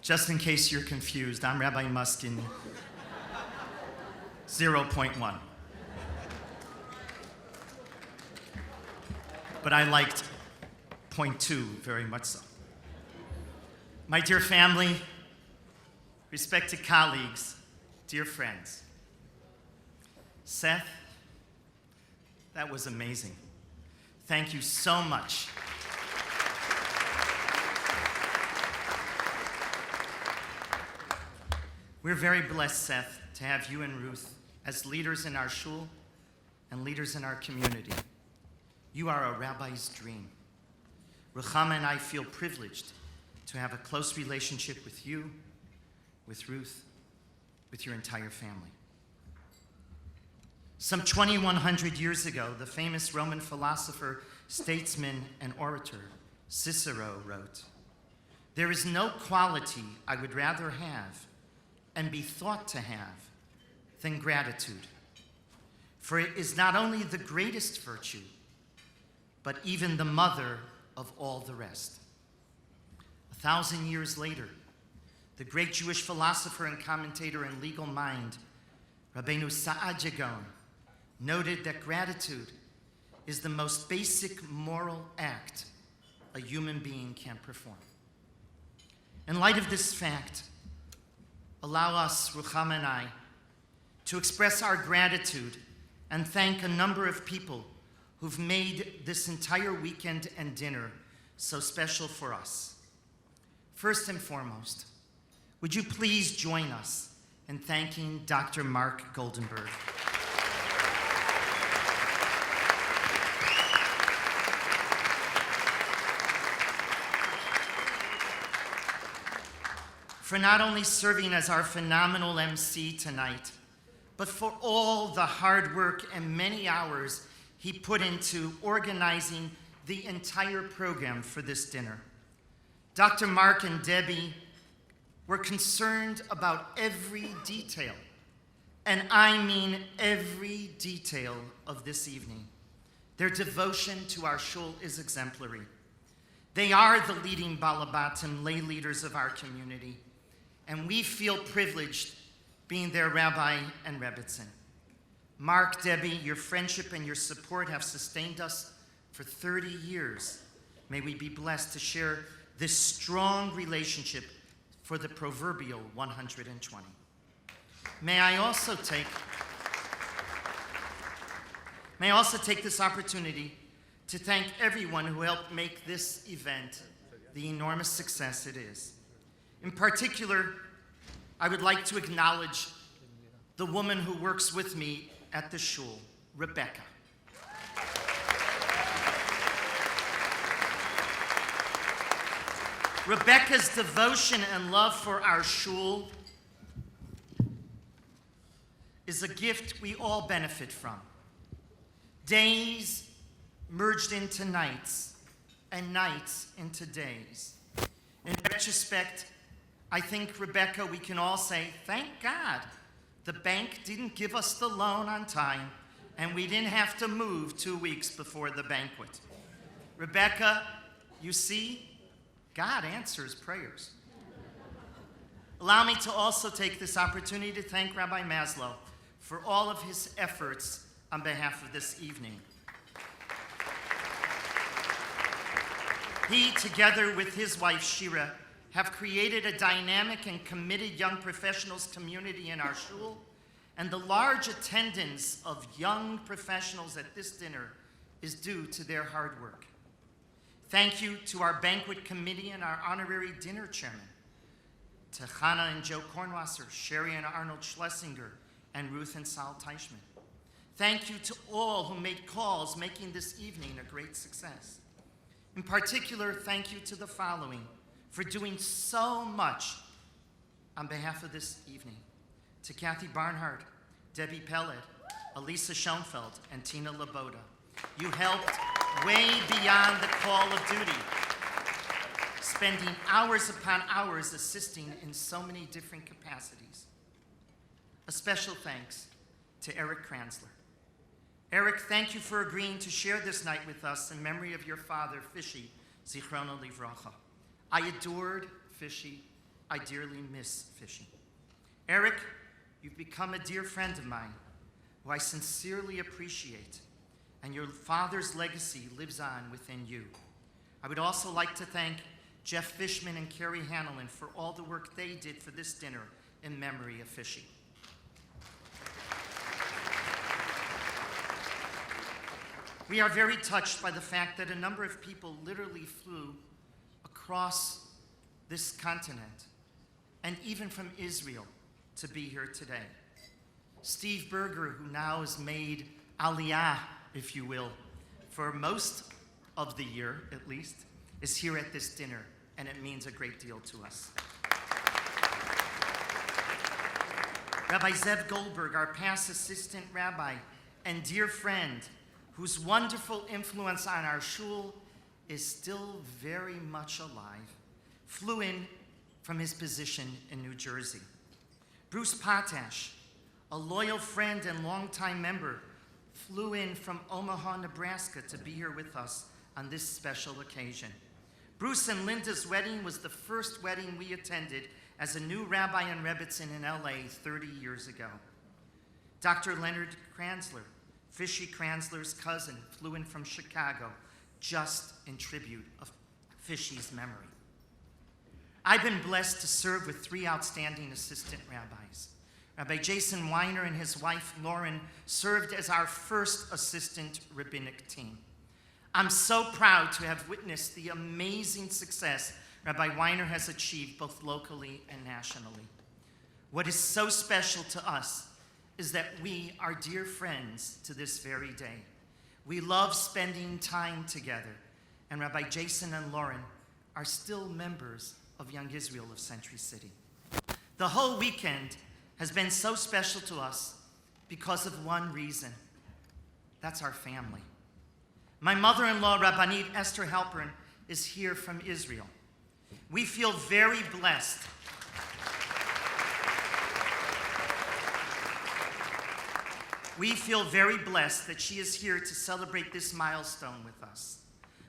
Just in case you're confused, I'm Rabbi Muskin, 0.1. But I liked 0.2 very much so. My dear family, respected colleagues, dear friends, Seth, that was amazing. Thank you so much. We're very blessed, Seth, to have you and Ruth as leaders in our shul and leaders in our community. You are a rabbi's dream. Ruchama and I feel privileged to have a close relationship with you, with Ruth, with your entire family. Some 2,100 years ago, the famous Roman philosopher, statesman, and orator Cicero wrote, "There is no quality I would rather have and be thought to have than gratitude. For it is not only the greatest virtue, but even the mother of all the rest." 1,000 years later, the great Jewish philosopher and commentator and legal mind, Rabbi Muskin, noted that gratitude is the most basic moral act a human being can perform. In light of this fact, allow us, Ruchama and I, to express our gratitude and thank a number of people who've made this entire weekend and dinner so special for us. First and foremost, would you please join us in thanking Dr. Mark Goldenberg. For not only serving as our phenomenal MC tonight, but for all the hard work and many hours he put into organizing the entire program for this dinner. Dr. Mark and Debbie were concerned about every detail, and I mean every detail of this evening. Their devotion to our shul is exemplary. They are the leading Balabatim lay leaders of our community, and we feel privileged being their rabbi and rebbitzin. Mark, Debbie, your friendship and your support have sustained us for 30 years. May we be blessed to share this strong relationship for the proverbial 120. May I also take this opportunity to thank everyone who helped make this event the enormous success it is. In particular, I would like to acknowledge the woman who works with me at the shul, Rebecca. Rebecca's devotion and love for our shul is a gift we all benefit from. Days merged into nights, and nights into days. In retrospect, I think, Rebecca, we can all say, thank God the bank didn't give us the loan on time and we didn't have to move 2 weeks before the banquet. Rebecca, you see, God answers prayers. Allow me to also take this opportunity to thank Rabbi Maslow for all of his efforts on behalf of this evening. He, together with his wife, Shira, have created a dynamic and committed young professionals community in our shul, and the large attendance of young professionals at this dinner is due to their hard work. Thank you to our banquet committee and our honorary dinner chairman, to Hannah and Joe Kornwasser, Sherry and Arnold Schlesinger, and Ruth and Sal Teichman. Thank you to all who made calls, making this evening a great success. In particular, thank you to the following for doing so much on behalf of this evening. To Kathy Barnhart, Debbie Pellet, Elisa Schoenfeld, and Tina Laboda. You helped way beyond the call of duty, spending hours upon hours assisting in so many different capacities. A special thanks to Eric Kranzler. Eric, thank you for agreeing to share this night with us in memory of your father, Fishy, Zichrono Livracha. I adored Fishy. I dearly miss fishing. Eric, you've become a dear friend of mine who I sincerely appreciate, and your father's legacy lives on within you. I would also like to thank Jeff Fishman and Carrie Hanlon for all the work they did for this dinner in memory of Fishy. We are very touched by the fact that a number of people literally flew across this continent and even from Israel to be here today. Steve Berger, who now has made Aliyah, if you will, for most of the year at least, is here at this dinner, and it means a great deal to us. Rabbi Zev Goldberg, our past assistant rabbi and dear friend, whose wonderful influence on our shul is still very much alive, flew in from his position in New Jersey. Bruce Potash, a loyal friend and longtime member, flew in from Omaha, Nebraska to be here with us on this special occasion. Bruce and Linda's wedding was the first wedding we attended as a new rabbi and rebbitzin in LA 30 years ago. Dr. Leonard Kranzler, Fishy Kranzler's cousin, flew in from Chicago just in tribute of Fishy's memory. I've been blessed to serve with three outstanding assistant rabbis. Rabbi Jason Weiner and his wife Lauren served as our first assistant rabbinic team. I'm so proud to have witnessed the amazing success Rabbi Weiner has achieved both locally and nationally. What is so special to us is that we are dear friends to this very day. We love spending time together, and Rabbi Jason and Lauren are still members of Young Israel of Century City. The whole weekend has been so special to us because of one reason. That's our family. My mother-in-law, Rabbanit Esther Halpern, is here from Israel. We feel very blessed. We feel very blessed that she is here to celebrate this milestone with us.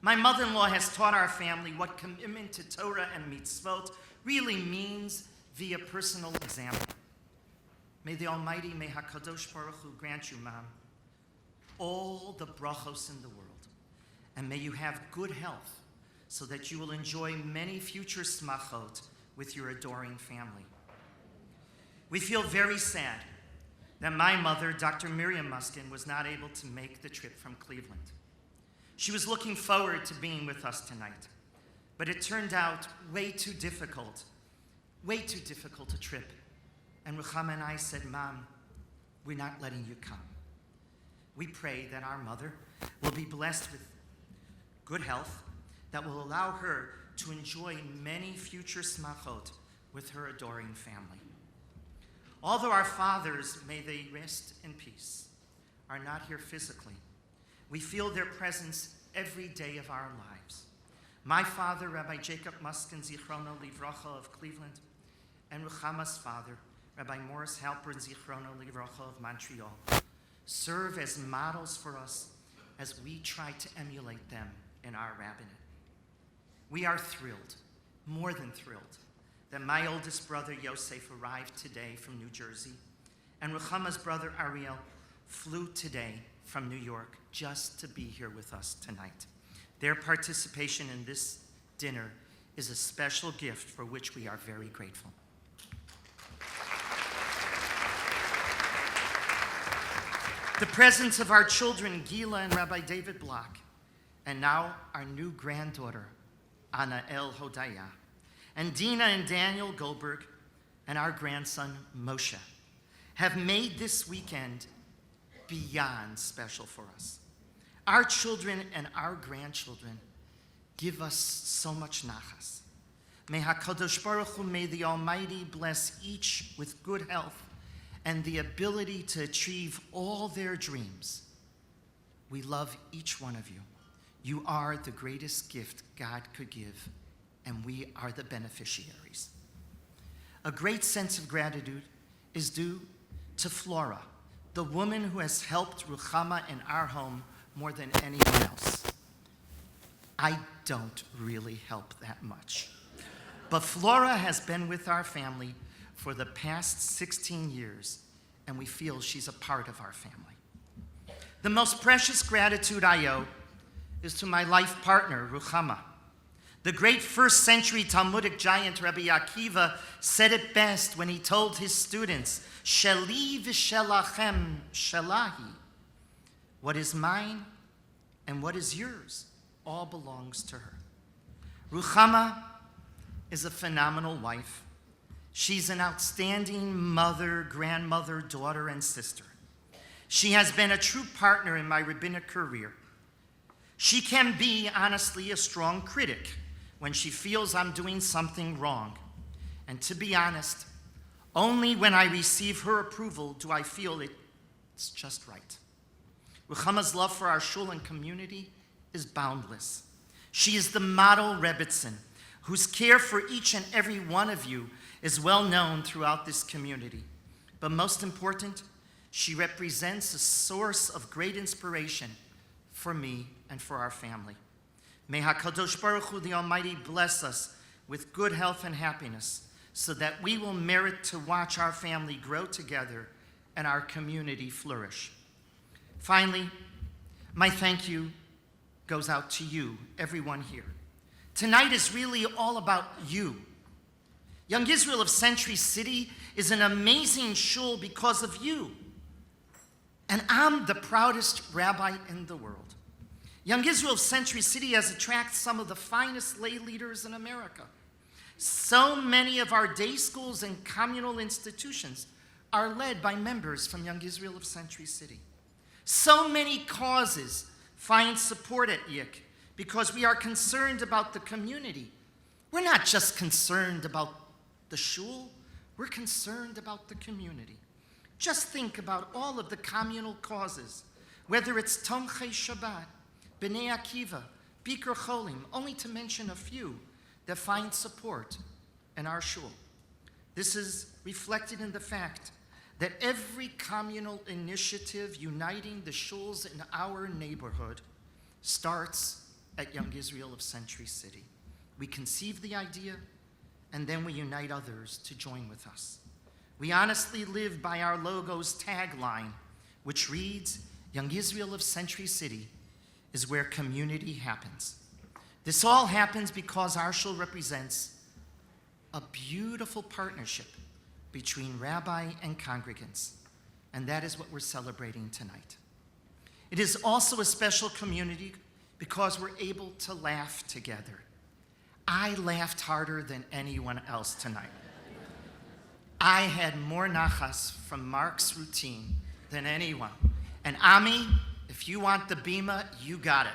My mother-in-law has taught our family what commitment to Torah and mitzvot really means via personal example. May the Almighty, may HaKadosh Baruch Hu grant you, Mom, all the brachos in the world. And may you have good health so that you will enjoy many future smachot with your adoring family. We feel very sad that my mother, Dr. Miriam Muskin, was not able to make the trip from Cleveland. She was looking forward to being with us tonight, but it turned out way too difficult a trip. And Ruchama and I said, Mom, we're not letting you come. We pray that our mother will be blessed with good health that will allow her to enjoy many future smachot with her adoring family. Although our fathers, may they rest in peace, are not here physically, we feel their presence every day of our lives. My father, Rabbi Jacob Muskin, Zichrono Livracha of Cleveland, and Ruchama's father, Rabbi Morris Halpern, Zichrono Livracha of Montreal, serve as models for us as we try to emulate them in our rabbinate. We are thrilled, more than thrilled, that my oldest brother Yosef arrived today from New Jersey, and Ruchama's brother Ariel flew today from New York just to be here with us tonight. Their participation in this dinner is a special gift for which we are very grateful. The presence of our children, Gila and Rabbi David Block, and now our new granddaughter, Anna El Hodaya, and Dina and Daniel Goldberg, and our grandson, Moshe, have made this weekend beyond special for us. Our children and our grandchildren give us so much nachas. May HaKadosh Baruch Hu, may the Almighty bless each with good health and the ability to achieve all their dreams. We love each one of you. You are the greatest gift God could give, and we are the beneficiaries. A great sense of gratitude is due to Flora, the woman who has helped Ruchama in our home more than anyone else. I don't really help that much. But Flora has been with our family for the past 16 years, and we feel she's a part of our family. The most precious gratitude I owe is to my life partner, Ruchama. The great first-century Talmudic giant Rabbi Akiva said it best when he told his students, Sheli v'shelachem shelahi. What is mine and what is yours all belongs to her. Ruchama is a phenomenal wife. She's an outstanding mother, grandmother, daughter, and sister. She has been a true partner in my rabbinic career. She can be, honestly, a strong critic when she feels I'm doing something wrong. And to be honest, only when I receive her approval do I feel it's just right. Ruchama's love for our shul and community is boundless. She is the model Rebbitzin, whose care for each and every one of you is well known throughout this community. But most important, she represents a source of great inspiration for me and for our family. May HaKadosh Baruch Hu, the Almighty, bless us with good health and happiness so that we will merit to watch our family grow together and our community flourish. Finally, my thank you goes out to you, everyone here. Tonight is really all about you. Young Israel of Century City is an amazing shul because of you. And I'm the proudest rabbi in the world. Young Israel of Century City has attracted some of the finest lay leaders in America. So many of our day schools and communal institutions are led by members from Young Israel of Century City. So many causes find support at YICC because we are concerned about the community. We're not just concerned about the shul, we're concerned about the community. Just think about all of the communal causes, whether it's Tomchei Shabbat, B'nai Akiva, Bikur Cholim, only to mention a few that find support in our shul. This is reflected in the fact that every communal initiative uniting the shuls in our neighborhood starts at Young Israel of Century City. We conceive the idea, and then we unite others to join with us. We honestly live by our logo's tagline, which reads, Young Israel of Century City is where community happens. This all happens because our shul represents a beautiful partnership between rabbi and congregants, and that is what we're celebrating tonight. It is also a special community because we're able to laugh together. I laughed harder than anyone else tonight. I had more nachas from Mark's routine than anyone. And Ami, if you want the bima, you got it.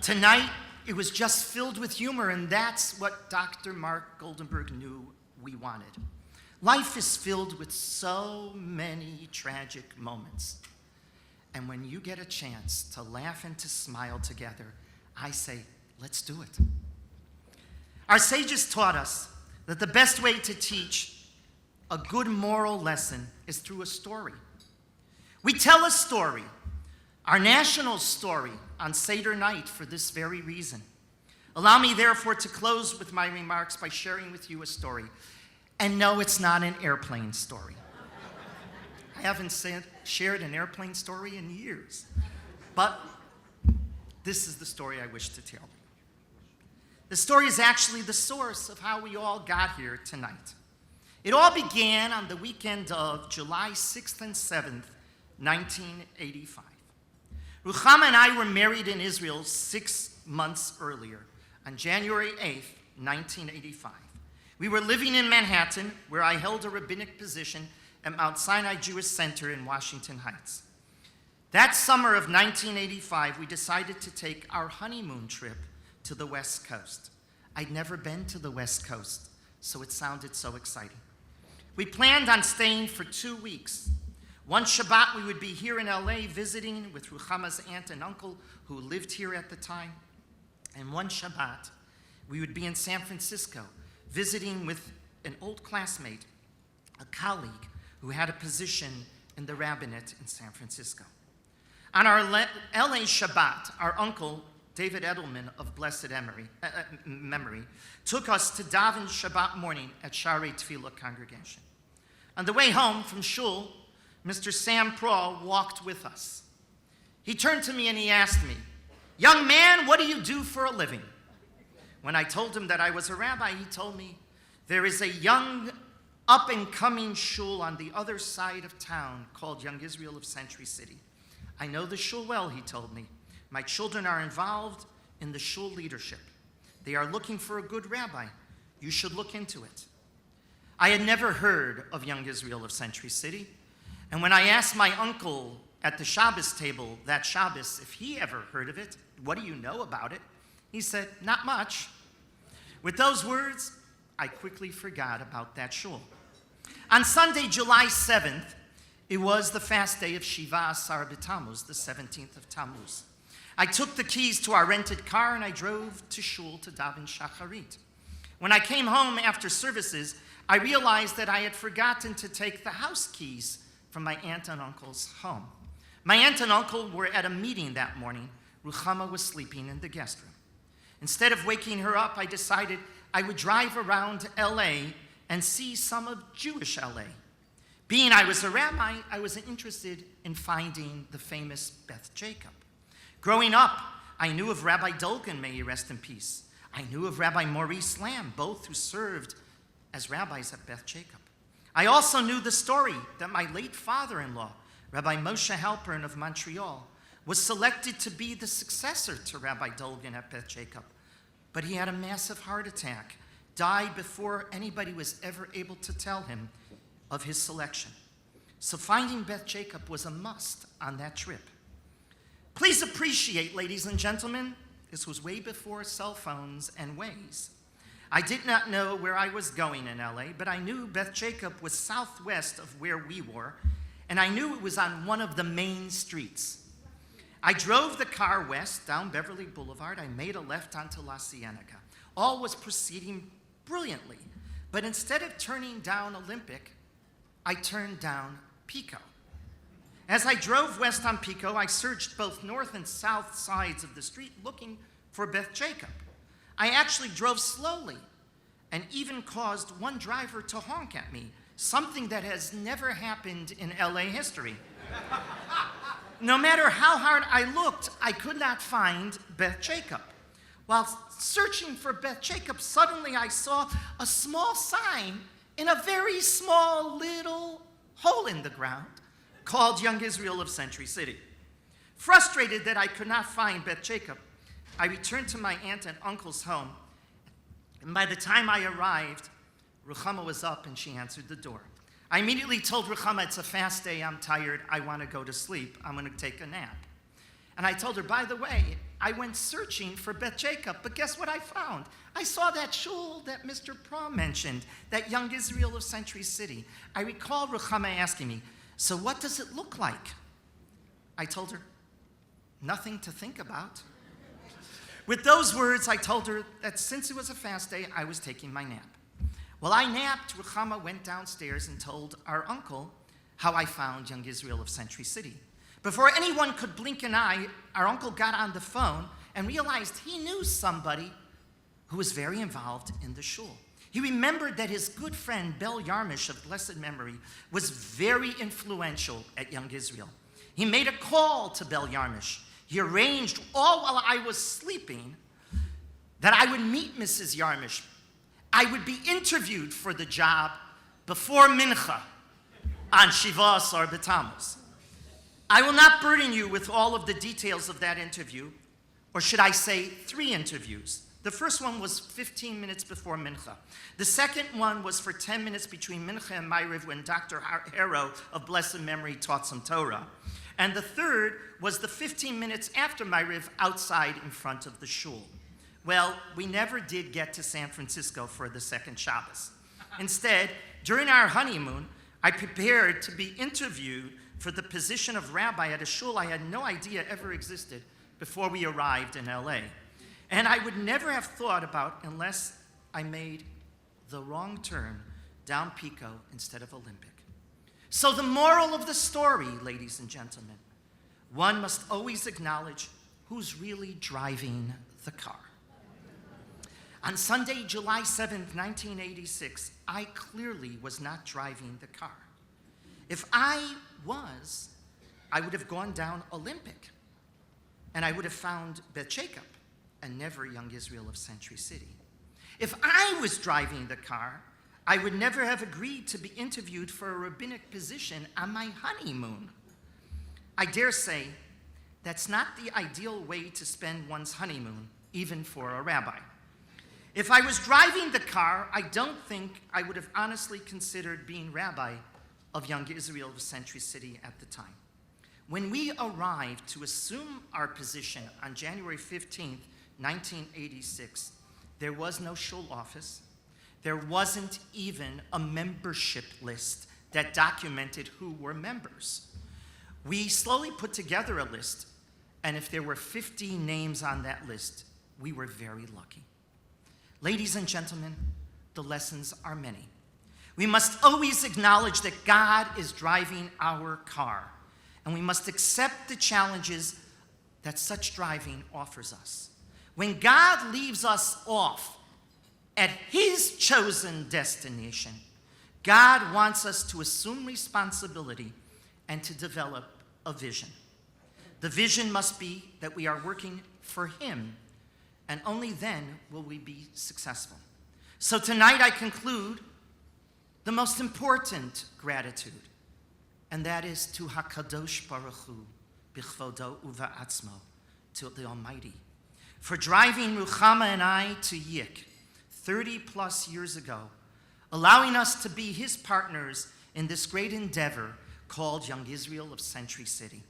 Tonight, it was just filled with humor, and that's what Dr. Mark Goldenberg knew we wanted. Life is filled with so many tragic moments. And when you get a chance to laugh and to smile together, I say, let's do it. Our sages taught us that the best way to teach a good moral lesson is through a story. We tell a story, our national story, on Seder night for this very reason. Allow me, therefore, to close with my remarks by sharing with you a story. And no, it's not an airplane story. I haven't shared an airplane story in years. But this is the story I wish to tell. The story is actually the source of how we all got here tonight. It all began on the weekend of July 6th and 7th, 1985. Ruchama and I were married in Israel 6 months earlier, on January 8th, 1985. We were living in Manhattan, where I held a rabbinic position at Mount Sinai Jewish Center in Washington Heights. That summer of 1985, we decided to take our honeymoon trip to the West Coast. I'd never been to the West Coast, so it sounded so exciting. We planned on staying for 2 weeks. One Shabbat, we would be here in LA visiting with Ruchama's aunt and uncle who lived here at the time. And one Shabbat, we would be in San Francisco visiting with an old classmate, a colleague who had a position in the rabbinate in San Francisco. On our LA Shabbat, our uncle David Edelman of blessed memory, took us to daven Shabbat morning at Sharei Tefillah congregation. On the way home from shul, Mr. Sam Prawl walked with us. He turned to me and he asked me, "Young man, what do you do for a living?" When I told him that I was a rabbi, he told me, "There is a young, up-and-coming shul on the other side of town called Young Israel of Century City. I know the shul well," he told me. "My children are involved in the shul leadership. They are looking for a good rabbi. You should look into it." I had never heard of Young Israel of Century City, and when I asked my uncle at the Shabbos table that Shabbos if he ever heard of it, "What do you know about it?" he said, "Not much." With those words, I quickly forgot about that shul. On Sunday, July 7th, it was the fast day of Shiva Asar B'Tammuz, the 17th of Tammuz. I took the keys to our rented car and I drove to shul to daven shacharit. When I came home after services, I realized that I had forgotten to take the house keys from my aunt and uncle's home. My aunt and uncle were at a meeting that morning. Ruchama was sleeping in the guest room. Instead of waking her up, I decided I would drive around LA and see some of Jewish LA. Being I was a rabbi, I was interested in finding the famous Beth Jacob. Growing up, I knew of Rabbi Dolgan, may he rest in peace. I knew of Rabbi Maurice Lamb, both who served as rabbis at Beth Jacob. I also knew the story that my late father-in-law, Rabbi Moshe Halpern of Montreal, was selected to be the successor to Rabbi Dolgan at Beth Jacob. But he had a massive heart attack, died before anybody was ever able to tell him of his selection. So finding Beth Jacob was a must on that trip. Please appreciate, ladies and gentlemen, this was way before cell phones and Waze. I did not know where I was going in LA, but I knew Beth Jacob was southwest of where we were, and I knew it was on one of the main streets. I drove the car west down Beverly Boulevard. I made a left onto La Cienega. All was proceeding brilliantly, but instead of turning down Olympic, I turned down Pico. As I drove west on Pico, I searched both north and south sides of the street looking for Beth Jacob. I actually drove slowly and even caused one driver to honk at me, something that has never happened in LA history. No matter how hard I looked, I could not find Beth Jacob. While searching for Beth Jacob, suddenly I saw a small sign in a very small little hole in the ground called Young Israel of Century City. Frustrated that I could not find Beth Jacob, I returned to my aunt and uncle's home, and by the time I arrived, Ruchama was up and she answered the door. I immediately told Ruchama, "It's a fast day, I'm tired, I want to go to sleep, I'm going to take a nap." And I told her, "By the way, I went searching for Beth Jacob, but guess what I found? I saw that shul that Mr. Prawl mentioned, that Young Israel of Century City." I recall Ruchama asking me, "So what does it look like?" I told her, "Nothing to think about." With those words, I told her that since it was a fast day, I was taking my nap. While I napped, Ruchama went downstairs and told our uncle how I found Young Israel of Century City. Before anyone could blink an eye, our uncle got on the phone and realized he knew somebody who was very involved in the shul. He remembered that his good friend, Bel Yarmish of blessed memory, was very influential at Young Israel. He made a call to Bel Yarmish. He arranged, all while I was sleeping, that I would meet Mrs. Yarmish. I would be interviewed for the job before Mincha on Shiva Asar B'Tammuz. I will not burden you with all of the details of that interview, or should I say 3 interviews. The first one was 15 minutes before Mincha. The second one was for 10 minutes between Mincha and Ma'ariv when Dr. Harrow of blessed memory taught some Torah. And the third was the 15 minutes after Ma'ariv outside in front of the shul. Well, we never did get to San Francisco for the second Shabbos. Instead, during our honeymoon, I prepared to be interviewed for the position of rabbi at a shul I had no idea ever existed before we arrived in LA. And I would never have thought about unless I made the wrong turn down Pico instead of Olympic. So the moral of the story, ladies and gentlemen, one must always acknowledge who's really driving the car. On Sunday, July 7th, 1986, I clearly was not driving the car. If I was, I would have gone down Olympic, and I would have found Beth Jacob and never Young Israel of Century City. If I was driving the car, I would never have agreed to be interviewed for a rabbinic position on my honeymoon. I dare say that's not the ideal way to spend one's honeymoon, even for a rabbi. If I was driving the car, I don't think I would have honestly considered being rabbi of Young Israel of Century City at the time. When we arrived to assume our position on January 15th, 1986, there was no shul office. There wasn't even a membership list that documented who were members. We slowly put together a list, and if there were 50 names on that list, we were very lucky. Ladies and gentlemen, the lessons are many. We must always acknowledge that God is driving our car, and we must accept the challenges that such driving offers us. When God leaves us off at His chosen destination, God wants us to assume responsibility and to develop a vision. The vision must be that we are working for Him, and only then will we be successful. So tonight I conclude the most important gratitude, and that is to HaKadosh Baruch Hu, B'chvodo Uva'atzmo, to the Almighty, for driving Ruchama and I to YICC 30 plus years ago, allowing us to be His partners in this great endeavor called Young Israel of Century City.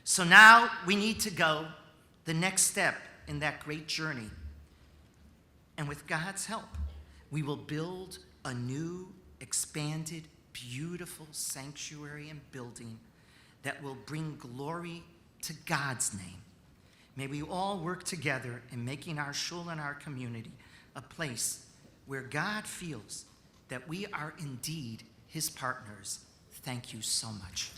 So now we need to go the next step in that great journey. And with God's help, we will build a new, expanded, beautiful sanctuary and building that will bring glory to God's name. May we all work together in making our shul and our community a place where God feels that we are indeed His partners. Thank you so much.